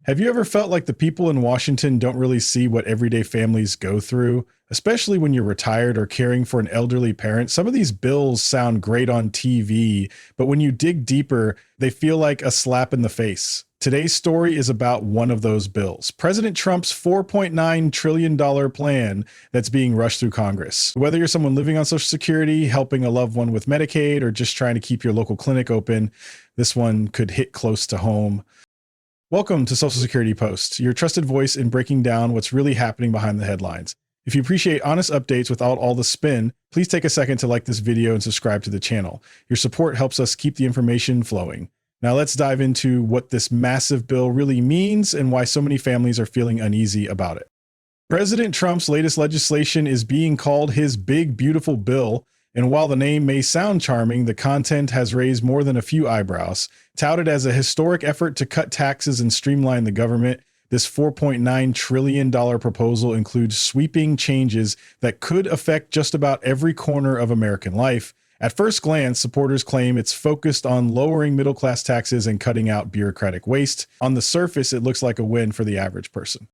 Have you ever felt like the people in Washington don't really see what everyday families go through? Especially when you're retired or caring for an elderly parent, some of these bills sound great on TV, but when you dig deeper, they feel like a slap in the face. Today's story is about one of those bills, President Trump's $4.9 trillion plan that's being rushed through Congress. Whether you're someone living on Social Security, helping a loved one with Medicaid, or just trying to keep your local clinic open, this one could hit close to home. Welcome to Social Security Post, your trusted voice in breaking down what's really happening behind the headlines. If you appreciate honest updates without all the spin, please take a second to like this video and subscribe to the channel. Your support helps us keep the information flowing. Now let's dive into what this massive bill really means and why so many families are feeling uneasy about it. President Trump's latest legislation is being called his Big Beautiful Bill, and while the name may sound charming, the content has raised more than a few eyebrows. Touted as a historic effort to cut taxes and streamline the government, this $4.9 trillion proposal includes sweeping changes that could affect just about every corner of American life. At first glance, supporters claim it's focused on lowering middle-class taxes and cutting out bureaucratic waste. On the surface, it looks like a win for the average person.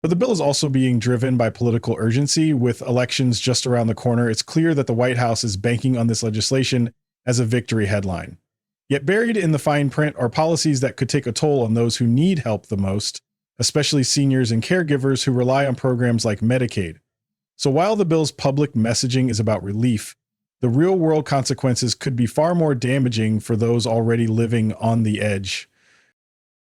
But the bill is also being driven by political urgency. With elections just around the corner, it's clear that the White House is banking on this legislation as a victory headline. Yet buried in the fine print are policies that could take a toll on those who need help the most, especially seniors and caregivers who rely on programs like Medicaid. So while the bill's public messaging is about relief, the real-world consequences could be far more damaging for those already living on the edge.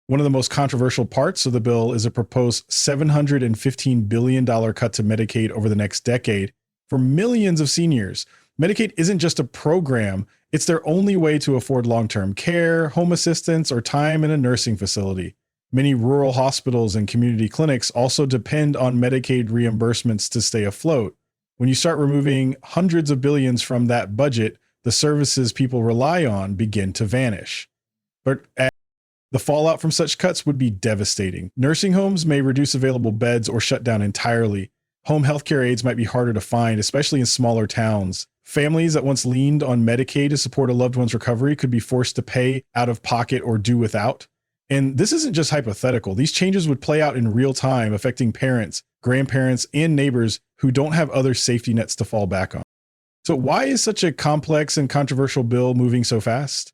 One of the most controversial parts of the bill is a proposed $715 billion cut to Medicaid over the next decade for millions of seniors. Medicaid isn't just a program, it's their only way to afford long-term care, home assistance, or time in a nursing facility. Many rural hospitals and community clinics also depend on Medicaid reimbursements to stay afloat. When you start removing hundreds of billions from that budget, the services people rely on begin to vanish. But the fallout from such cuts would be devastating. Nursing homes may reduce available beds or shut down entirely. Home healthcare aides might be harder to find, especially in smaller towns. Families that once leaned on Medicaid to support a loved one's recovery could be forced to pay out of pocket or do without. And this isn't just hypothetical. These changes would play out in real time, affecting parents, grandparents, and neighbors who don't have other safety nets to fall back on. So why is such a complex and controversial bill moving so fast?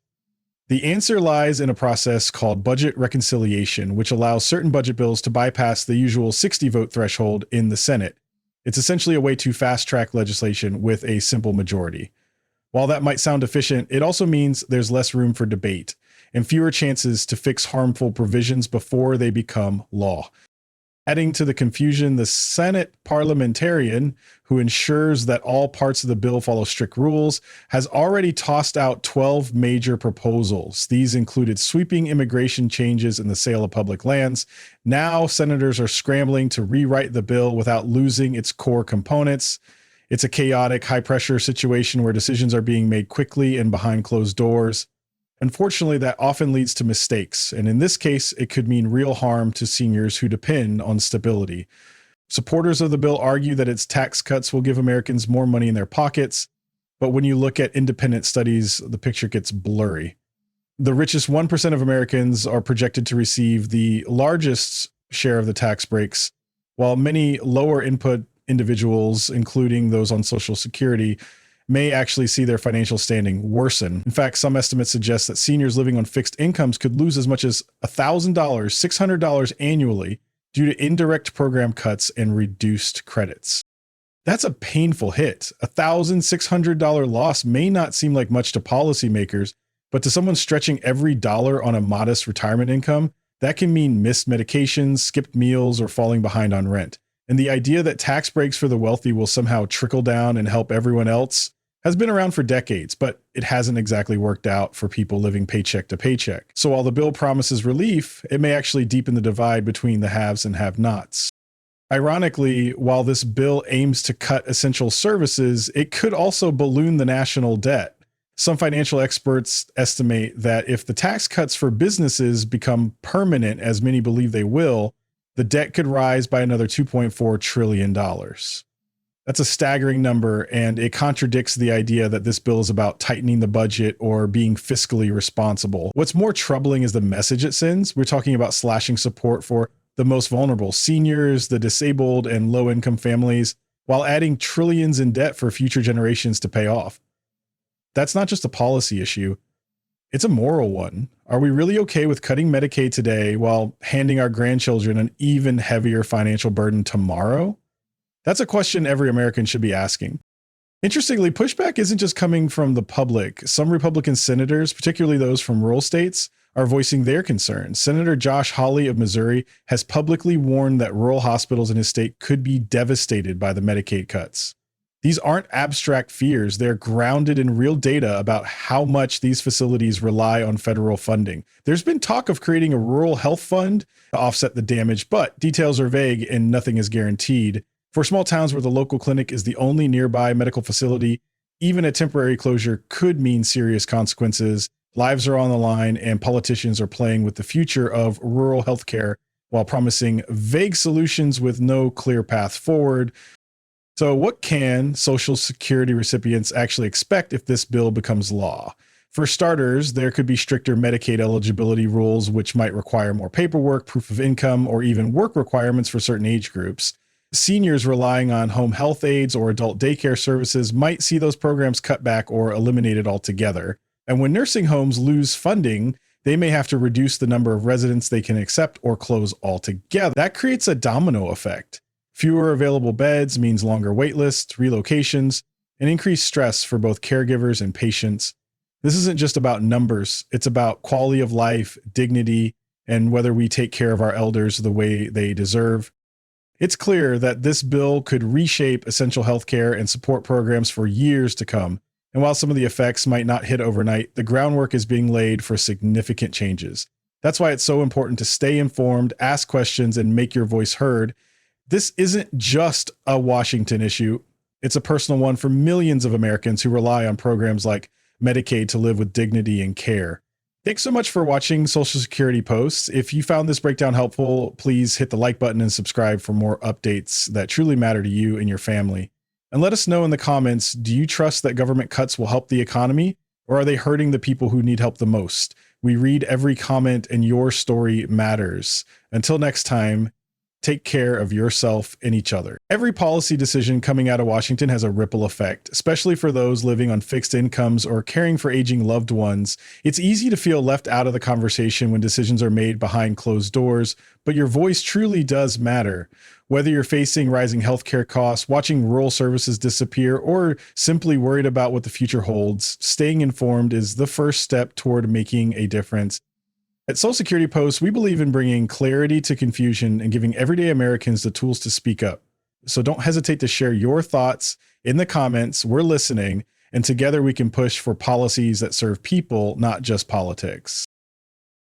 The answer lies in a process called budget reconciliation, which allows certain budget bills to bypass the usual 60-vote threshold in the Senate. It's essentially a way to fast-track legislation with a simple majority. While that might sound efficient, it also means there's less room for debate and fewer chances to fix harmful provisions before they become law. Adding to the confusion, the Senate parliamentarian, who ensures that all parts of the bill follow strict rules, has already tossed out 12 major proposals. These included sweeping immigration changes in the sale of public lands. Now, senators are scrambling to rewrite the bill without losing its core components. It's a chaotic, high-pressure situation where decisions are being made quickly and behind closed doors. Unfortunately, that often leads to mistakes, and in this case, it could mean real harm to seniors who depend on stability. Supporters of the bill argue that its tax cuts will give Americans more money in their pockets, but when you look at independent studies, the picture gets blurry. The richest 1% of Americans are projected to receive the largest share of the tax breaks, while many lower input individuals, including those on Social Security, may actually see their financial standing worsen. In fact, some estimates suggest that seniors living on fixed incomes could lose as much as $1,000, $600 annually due to indirect program cuts and reduced credits. That's a painful hit. A $1,600 loss may not seem like much to policymakers, but to someone stretching every dollar on a modest retirement income, that can mean missed medications, skipped meals, or falling behind on rent. And the idea that tax breaks for the wealthy will somehow trickle down and help everyone else has been around for decades, but it hasn't exactly worked out for people living paycheck to paycheck. So while the bill promises relief, it may actually deepen the divide between the haves and have-nots. Ironically, while this bill aims to cut essential services, it could also balloon the national debt. Some financial experts estimate that if the tax cuts for businesses become permanent, as many believe they will, the debt could rise by another $2.4 trillion. That's a staggering number, and it contradicts the idea that this bill is about tightening the budget or being fiscally responsible. What's more troubling is the message it sends. We're talking about slashing support for the most vulnerable, seniors, the disabled, and low-income families, while adding trillions in debt for future generations to pay off. That's not just a policy issue, it's a moral one. Are we really okay with cutting Medicaid today while handing our grandchildren an even heavier financial burden tomorrow? That's a question every American should be asking. Interestingly, pushback isn't just coming from the public. Some Republican senators, particularly those from rural states, are voicing their concerns. Senator Josh Hawley of Missouri has publicly warned that rural hospitals in his state could be devastated by the Medicaid cuts. These aren't abstract fears. They're grounded in real data about how much these facilities rely on federal funding. There's been talk of creating a rural health fund to offset the damage, but details are vague and nothing is guaranteed. For small towns where the local clinic is the only nearby medical facility, even a temporary closure could mean serious consequences. Lives are on the line, and politicians are playing with the future of rural healthcare while promising vague solutions with no clear path forward. So, what can Social Security recipients actually expect if this bill becomes law? For starters, there could be stricter Medicaid eligibility rules, which might require more paperwork, proof of income, or even work requirements for certain age groups. Seniors relying on home health aides or adult daycare services might see those programs cut back or eliminated altogether. And when nursing homes lose funding, they may have to reduce the number of residents they can accept or close altogether. That creates a domino effect. Fewer available beds means longer wait lists, relocations, and increased stress for both caregivers and patients. This isn't just about numbers. It's about quality of life, dignity, and whether we take care of our elders the way they deserve. It's clear that this bill could reshape essential healthcare and support programs for years to come. And while some of the effects might not hit overnight, the groundwork is being laid for significant changes. That's why it's so important to stay informed, ask questions, and make your voice heard. This isn't just a Washington issue. It's a personal one for millions of Americans who rely on programs like Medicaid to live with dignity and care. Thanks so much for watching Social Security Posts. If you found this breakdown helpful, please hit the like button and subscribe for more updates that truly matter to you and your family. And let us know in the comments, do you trust that government cuts will help the economy, or are they hurting the people who need help the most? We read every comment and your story matters. Until next time, take care of yourself and each other. Every policy decision coming out of Washington has a ripple effect, especially for those living on fixed incomes or caring for aging loved ones. It's easy to feel left out of the conversation when decisions are made behind closed doors, but your voice truly does matter. Whether you're facing rising healthcare costs, watching rural services disappear, or simply worried about what the future holds, staying informed is the first step toward making a difference. At Social Security Post, we believe in bringing clarity to confusion and giving everyday Americans the tools to speak up. So don't hesitate to share your thoughts in the comments. We're listening, and together we can push for policies that serve people, not just politics.